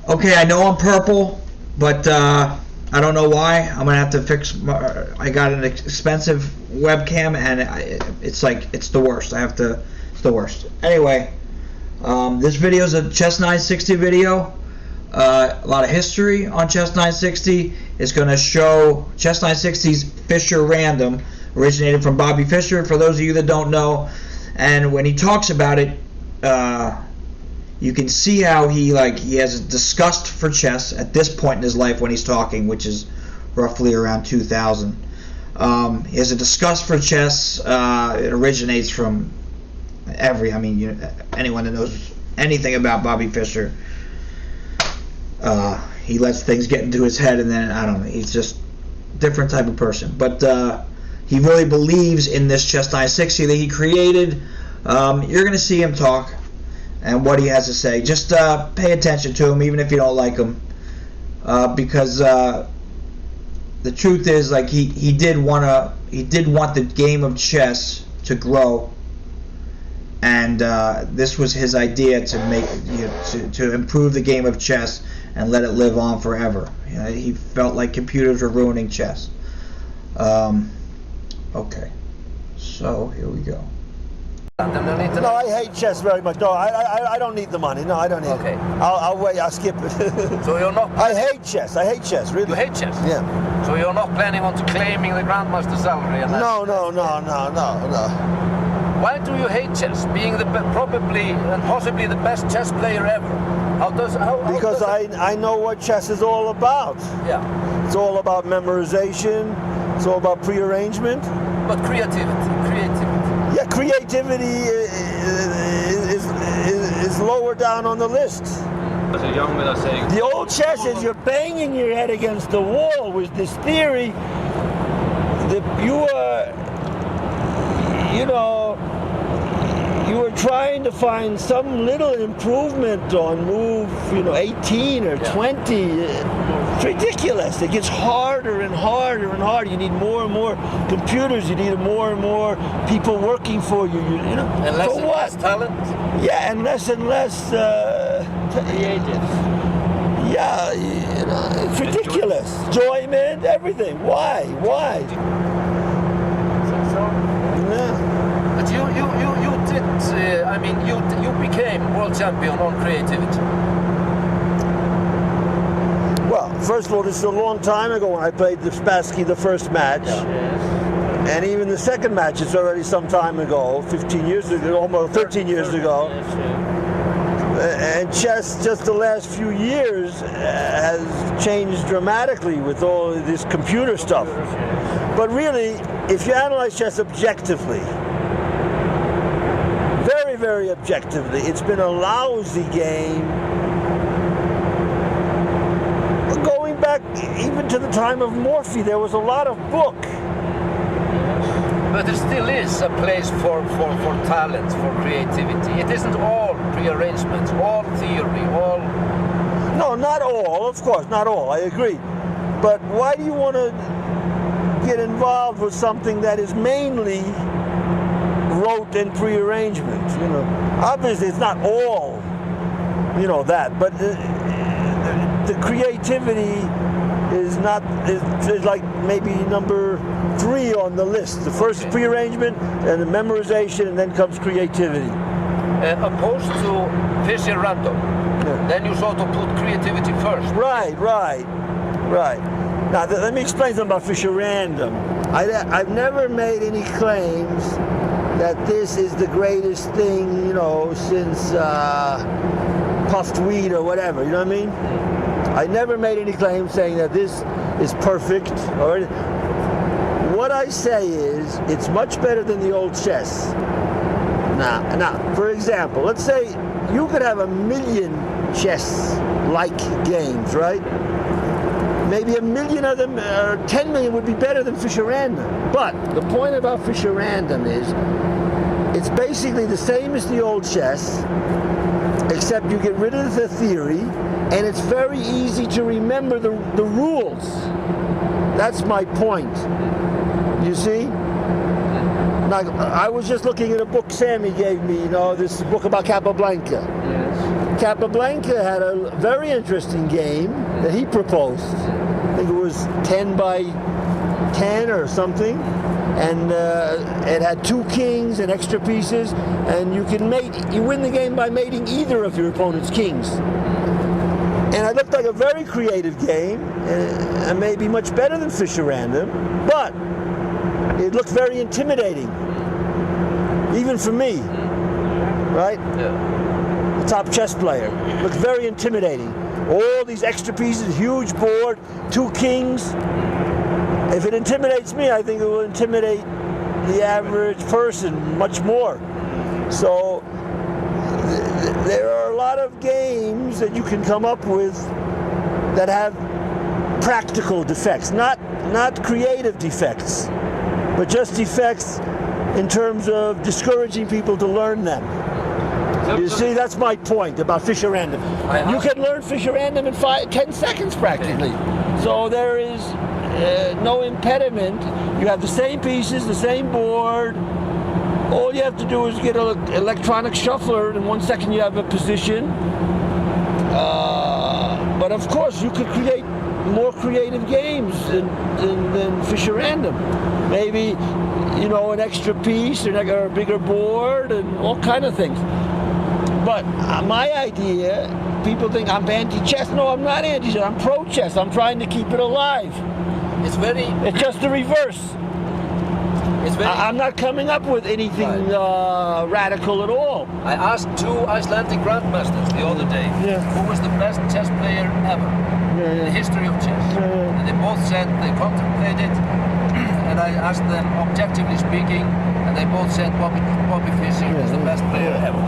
Okay, I know I'm purple, but I don't know why. I'm gonna have to fix. I got an expensive webcam, and it's like it's the worst. It's the worst. Anyway, this video is a Chess 960 video. A lot of history on Chess 960. It's gonna show Chess 960's Fischer random, originated from Bobby Fischer. For those of you that don't know, and when he talks about it, you can see how he has a disgust for chess at this point in his life when he's talking, which is roughly around 2000. He has a disgust for chess. It originates from anyone that knows anything about Bobby Fischer. He lets things get into his head, and then I don't know. He's just a different type of person. But he really believes in this Chess 960 that he created. You're going to see him talk and what he has to say. Just pay attention to him, even if you don't like him, because the truth is, he did want the game of chess to grow, and this was his idea to make to improve the game of chess and let it live on forever. He felt like computers were ruining chess. Okay, so here we go. No, I hate chess very much. No, I don't need the money. No, I don't need it. I'll wait. I'll skip it. So you're not... I hate chess. I hate chess, really. You hate chess? Yeah. So you're not planning on claiming the Grandmaster salary? And No. Why do you hate chess, being probably and possibly the best chess player ever? Because I know what chess is all about. Yeah. It's all about memorization. It's all about prearrangement. But creativity. Yeah, creativity is lower down on the list. The old chess is you're banging your head against the wall with this theory that you are trying to find some little improvement on move 18 or 20. It's ridiculous. It gets harder and harder and harder. You need more and more computers. You need more and more people working for you. And less and less talent. Yeah, and less creative. Yeah, it's ridiculous. Enjoyment, everything. Why? Yeah. But you became world champion on creativity. Well, first of all, this is a long time ago when I played the Spassky the first match. Yes. And even the second match is already some time ago, 15 years ago, almost 13 years ago. Yes. And chess, just the last few years, has changed dramatically with all this computer stuff. But really, if you analyze chess objectively, very, very objectively, it's been a lousy game. Going back even to the time of Morphy, there was a lot of book. But there still is a place for talent, for creativity. It isn't all prearrangements, all theory, all... No, not all, of course, not all, I agree. But why do you want to get involved with something that is mainly rote and prearrangement? Obviously it's not all, that, but the creativity is like maybe number 3 on the list. The first is prearrangement, and the memorization, and then comes creativity. Opposed to Fischer random, then you sort of put creativity first. Right. Now let me explain something about Fischer random. I've never made any claims that this is the greatest thing, since puffed wheat or whatever. You know what I mean? I never made any claim saying that this is perfect. What I say is it's much better than the old chess. Now, for example, let's say you could have 1 million chess-like games, right? Maybe 1 million of them, or 10 million would be better than Fischer random. But the point about Fischer random is it's basically the same as the old chess, except you get rid of the theory, and it's very easy to remember the rules. That's my point. You see? I was just looking at a book Sammy gave me, this book about Capablanca. Yes. Capablanca had a very interesting game that he proposed. I think it was 10 by 10 or something, and it had 2 kings and extra pieces, and you win the game by mating either of your opponent's kings. And it looked like a very creative game, and maybe much better than Fischer Random, but it looked very intimidating, even for me, right? Yeah. The top chess player. Looked very intimidating. All these extra pieces, huge board, 2 kings. If it intimidates me, I think it will intimidate the average person much more. So there are a lot of games that you can come up with that have practical defects, not creative defects, but just defects in terms of discouraging people to learn them. You see, that's my point about Fischer Random. You can learn Fischer Random in 10 seconds practically. So there is no impediment. You have the same pieces, the same board. All you have to do is get an electronic shuffler, and in 1 second you have a position. But of course, you could create more creative games than Fischer Random. Maybe, an extra piece or a bigger board and all kind of things. But my idea, people think I'm anti-chess. No, I'm not anti-chess. I'm pro-chess. I'm trying to keep it alive. It's just the reverse. I'm not coming up with anything radical at all. I asked 2 Icelandic grandmasters the other day who was the best chess player ever in the history of chess. And they both said they contemplated, and I asked them objectively speaking, and they both said Bobby Fischer is the best player ever.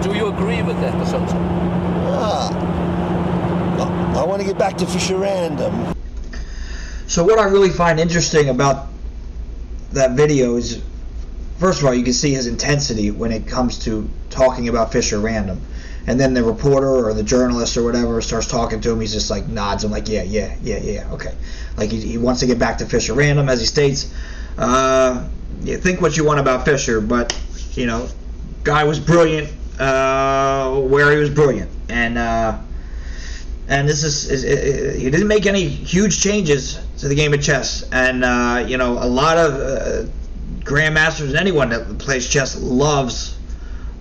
Do you agree with that assumption? I want to get back to Fischer Random. So what I really find interesting about that video is, first of all, you can see his intensity when it comes to talking about Fischer Random. And then the reporter or the journalist or whatever starts talking to him, he's just like nods. I'm like, yeah, okay. Like he wants to get back to Fischer Random, as he states. You think what you want about Fischer, but, guy was brilliant where he was brilliant. And this is he didn't make any huge changes to the game of chess, and a lot of grandmasters and anyone that plays chess loves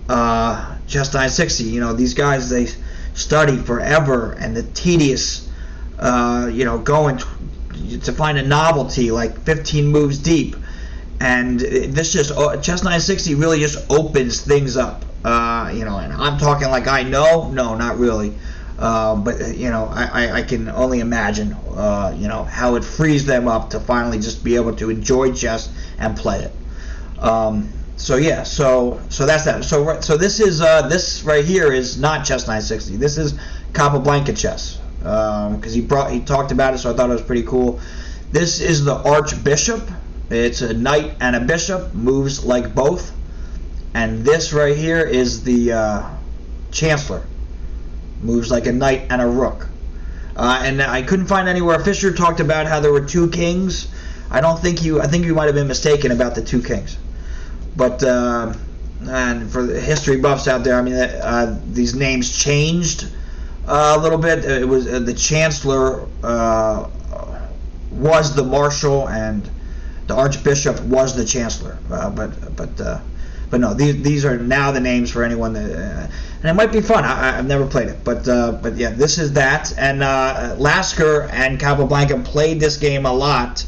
Chess 960. These guys, they study forever, and the tedious going to find a novelty like 15 moves deep, and this just Chess 960 really just opens things up. And I'm talking like I know, no, not really. But I can only imagine how it frees them up to finally just be able to enjoy chess and play it. So that's that. So this is this right here is not Chess 960. This is Capablanca chess, because he talked about it, so I thought it was pretty cool. This is the Archbishop. It's a knight and a bishop, moves like both. And this right here is the Chancellor. Moves like a knight and a rook. And I couldn't find anywhere Fischer talked about how there were 2 kings. I think you might have been mistaken about the 2 kings. But and for the history buffs out there, I mean, these names changed a little bit. It was the Chancellor was the Marshal, and the Archbishop was the Chancellor. But no, these are now the names for anyone that, and it might be fun. I've never played it, but yeah, this is that. And Lasker and Capablanca played this game a lot,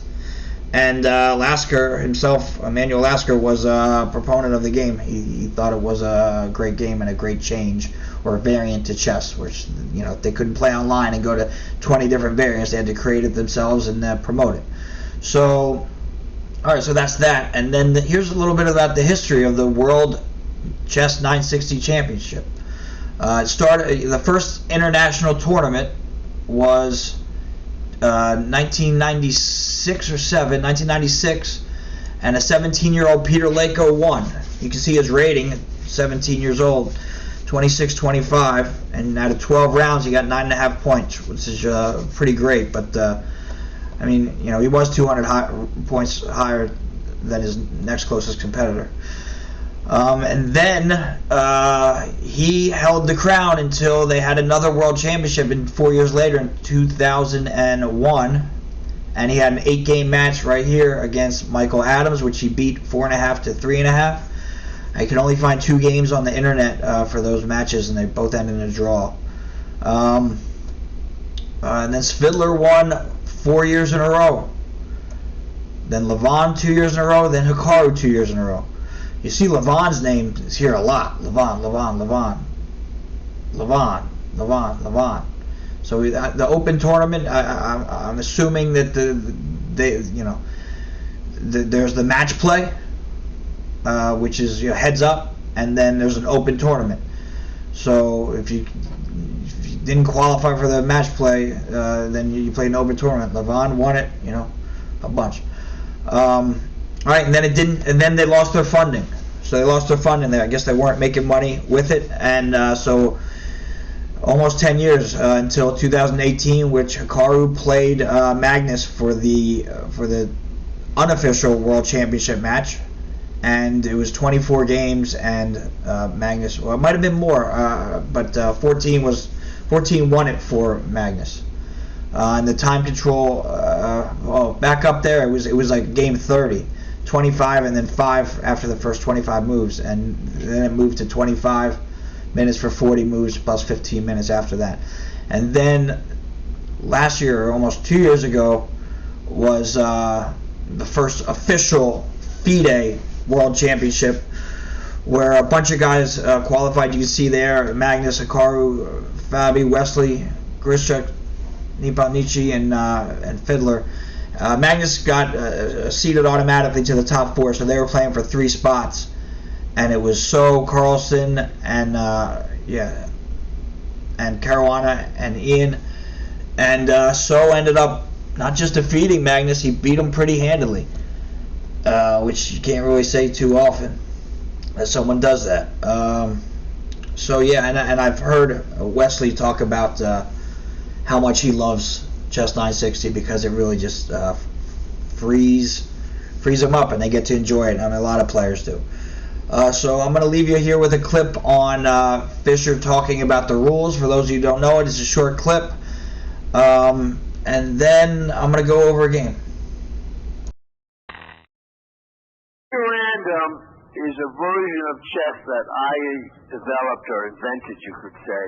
and Lasker himself, Emanuel Lasker, was a proponent of the game. He thought it was a great game and a great change, or a variant to chess, which they couldn't play online and go to 20 different variants. They had to create it themselves and promote it. So. All right, so that's that, and then here's a little bit about the history of the World Chess 960 Championship. It started. The first international tournament was 1996 or 1996, and a 17-year-old Peter Leko won. You can see his rating, 17 years old, 26-25, and out of 12 rounds, he got 9.5 points, which is pretty great, but. I mean, he was 200 points higher than his next closest competitor. And then he held the crown until they had another world championship 4 years later in 2001. And he had an 8-game match right here against Michael Adams, which he beat 4.5 to 3.5. I could only find 2 games on the internet for those matches, and they both ended in a draw. And then Fiddler won 4 years in a row. Then Levon 2 years in a row. Then Hikaru 2 years in a row. You see Levon's name is here a lot. Levon. So the Open tournament, I'm assuming that there's the match play, which is heads up, and then there's an Open tournament. So if you didn't qualify for the match play, then you played an Open tournament. Levon won it, a bunch. All right, and then it didn't, and then they lost their funding. So they lost their funding there. I guess they weren't making money with it, and so almost 10 years until 2018, which Hikaru played Magnus for the unofficial World Championship match, and it was 24 games, and Magnus, well, it might have been more, but 14 won it for Magnus. And the time control, back up there, it was like game 30, 25 and then 5 after the first 25 moves, and then it moved to 25 minutes for 40 moves plus 15 minutes after that. And then last year, or almost 2 years ago, was the first official FIDE World Championship, where a bunch of guys qualified. You can see there Magnus, Hikaru, Fabi, Wesley, Grishuk, Nipponichi, and Fiddler. Magnus got seeded automatically to the top 4, so they were playing for 3 spots. And it was So, Carlson, and and Caruana and Ian, and So ended up not just defeating Magnus, he beat him pretty handily, which you can't really say too often that someone does that. So yeah, and I've heard Wesley talk about how much he loves Chess 960 because it really just frees them up, and they get to enjoy it. I mean, a lot of players do. So I'm going to leave you here with a clip on Fischer talking about the rules. For those of you who don't know it, it's a short clip. And then I'm going to go over a game. Random is a version of chess that I developed or invented, you could say,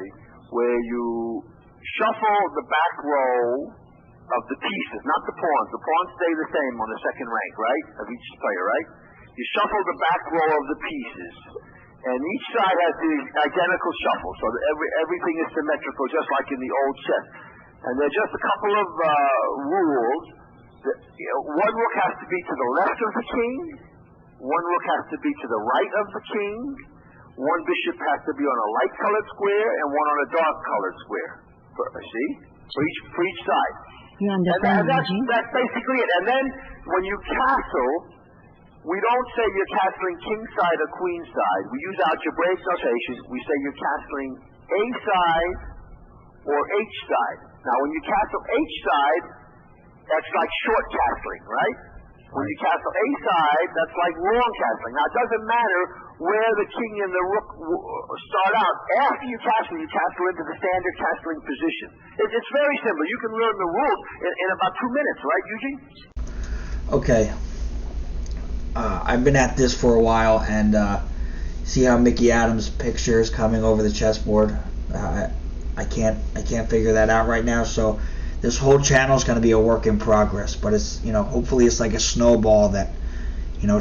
where you shuffle the back row of the pieces, not the pawns. The pawns stay the same on the second rank, right, of each player, right? You shuffle the back row of the pieces, and each side has the identical shuffle, so that everything is symmetrical, just like in the old chess. And there's just a couple of rules. One rook has to be to the left of the king, one rook has to be to the right of the king, one bishop has to be on a light-colored square, and one on a dark-colored square. See? For each side. And that's basically it. And then when you castle, we don't say you're castling king side or queen side. We use algebraic notation. We say you're castling A side or H side. Now, when you castle H side, that's like short castling, right? When you castle A side, that's like long castling. Now, it doesn't matter where the king and the rook start out. After you castle into the standard castling position. It's very simple. You can learn the rules in about 2 minutes, right, Eugene? Okay. I've been at this for a while, and see how Micky Adams' picture is coming over the chessboard. I can't figure that out right now. So this whole channel is going to be a work in progress. But it's hopefully it's like a snowball that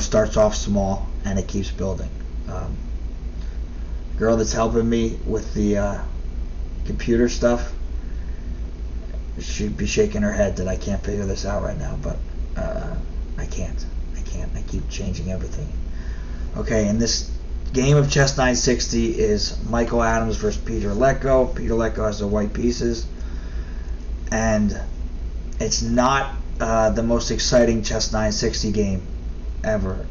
starts off small and it keeps building. Girl that's helping me with the computer stuff should be shaking her head that I can't figure this out right now, but I can't. I keep changing everything. Okay, and this game of Chess 960 is Michael Adams versus Peter Leko. Peter Leko has the white pieces, and it's not the most exciting Chess 960 game ever.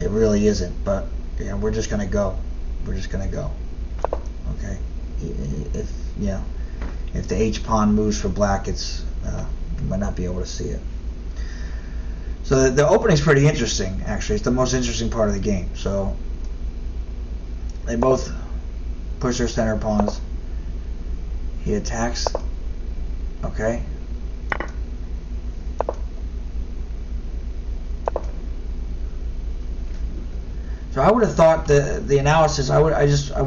It really isn't, but we're just gonna go. Okay, if the H pawn moves for black, it's you might not be able to see it. So the opening's pretty interesting, actually. It's the most interesting part of the game. So they both push their center pawns. He attacks. Okay. So I would have thought the analysis. I would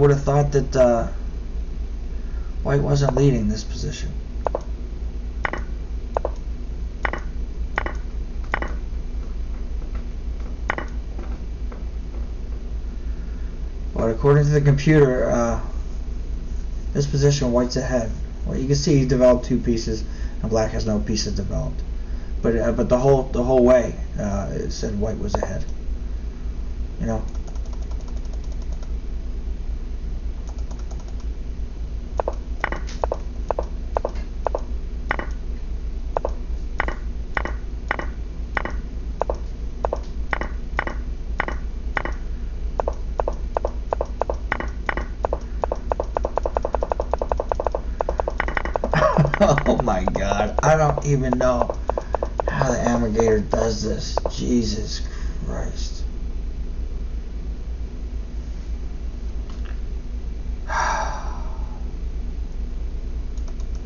have thought that White wasn't leading this position. But according to the computer, this position, White's ahead. Well, you can see he developed 2 pieces, and Black has no pieces developed. But the whole way, it said White was ahead. You know. Oh my God, I don't even know how the Amigator does this. Jesus Christ.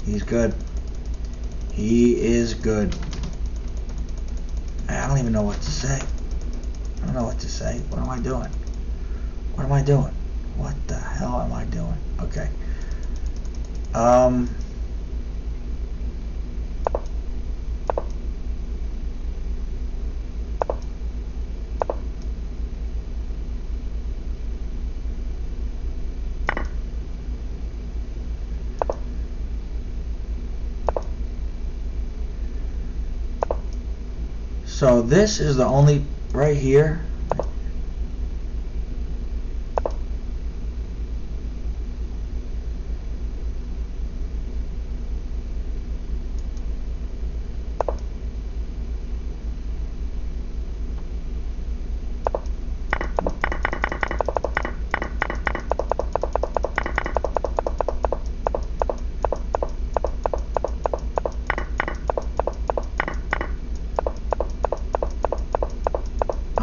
He's good. He is good. I don't even know what to say. I don't know what to say. What am I doing? What am I doing? What the hell am I doing? Okay. So this is the only, right here.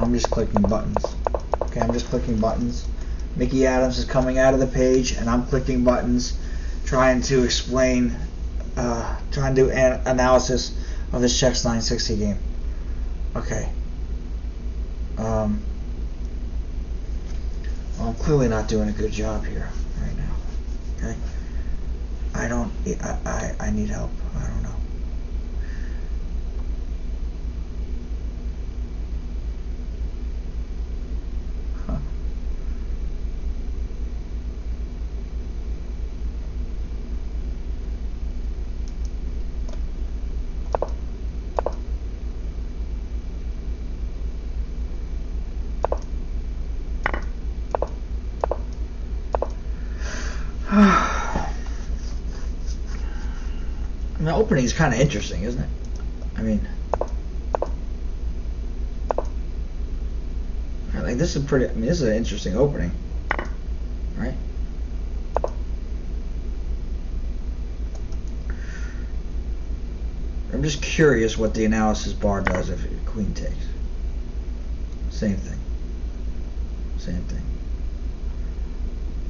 I'm just clicking buttons. Okay, I'm just clicking buttons. Micky Adams is coming out of the page, and I'm clicking buttons, trying to explain, trying to do an analysis of this Chex 960 game. Okay. Well, I'm clearly not doing a good job here right now. Okay. I need help. I don't know. The opening is kind of interesting, isn't it? I mean, like this is pretty. I mean, this is an interesting opening, right? I'm just curious what the analysis bar does if Queen takes. Same thing. Same thing.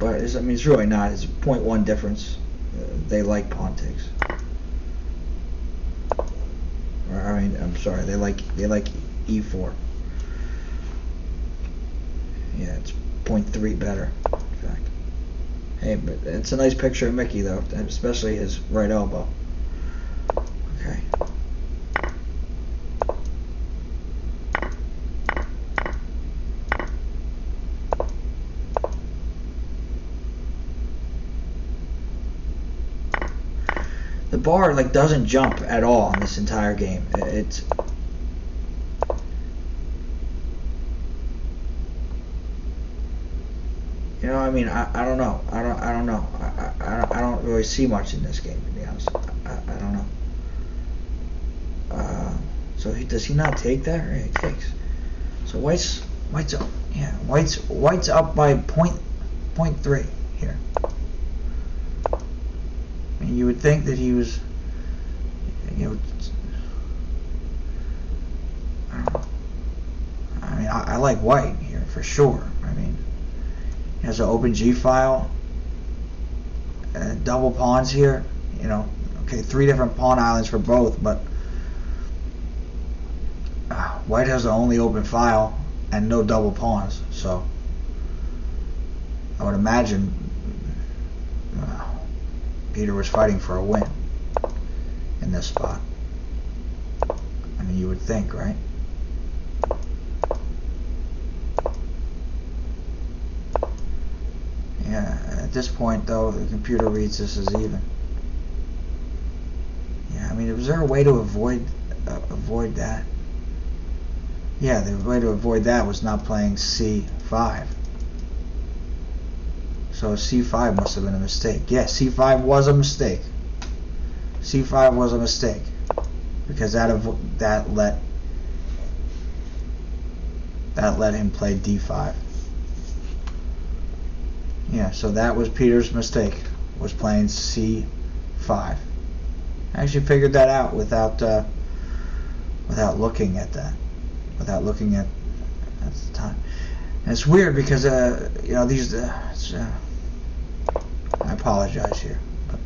But I mean, it's really not. It's a 0.1 difference. They like pawn takes. I mean, I'm sorry. They like e4. Yeah, it's 0.3 better. In fact. Hey, but it's a nice picture of Micky though, especially his right elbow. Okay. The bar like doesn't jump at all in this entire game. It's you know, I mean, I don't know. I don't know. I don't really see much in this game, to be honest. I don't know. So does he not take that? Or he takes. So White's up. Yeah, White's up by 0.3 here. I mean, you would think that he was, you know, I don't know. like white here for sure. I mean, he has an open G file, double pawns here. You know, okay, 3 different pawn islands for both, but white has the only open file and no double pawns, so I would imagine Peter was fighting for a win in this spot. I mean, you would think, right? Yeah, at this point though, the computer reads this as even. Yeah, I mean, was there a way to avoid that? Yeah, the way to avoid that was not playing C5. So C5 must have been a mistake. Yeah, C5 was a mistake. C5 was a mistake because that let him play D5. Yeah, so that was Peter's mistake, was playing C5. I actually figured that out without looking at that, without looking at the time. And it's weird because you know, these I apologize here, but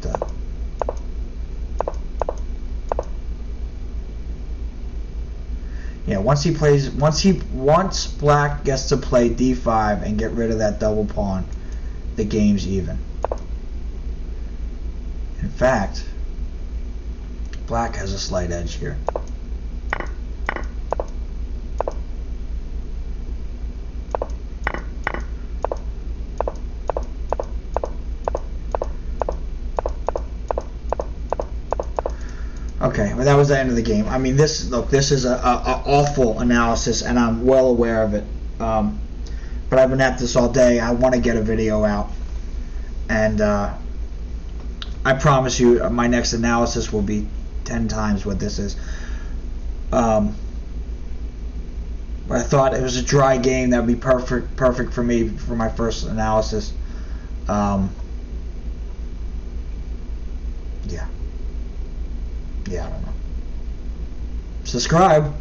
yeah, once black gets to play D5 and get rid of that double pawn, the game's even. In fact, black has a slight edge here. Okay, well, that was the end of the game. I mean, this is a awful analysis, and I'm well aware of it. But I've been at this all day. I want to get a video out, and I promise you, my next analysis will be 10 times what this is. But I thought it was a dry game that would be perfect for me for my first analysis. Yeah, I don't know. Subscribe.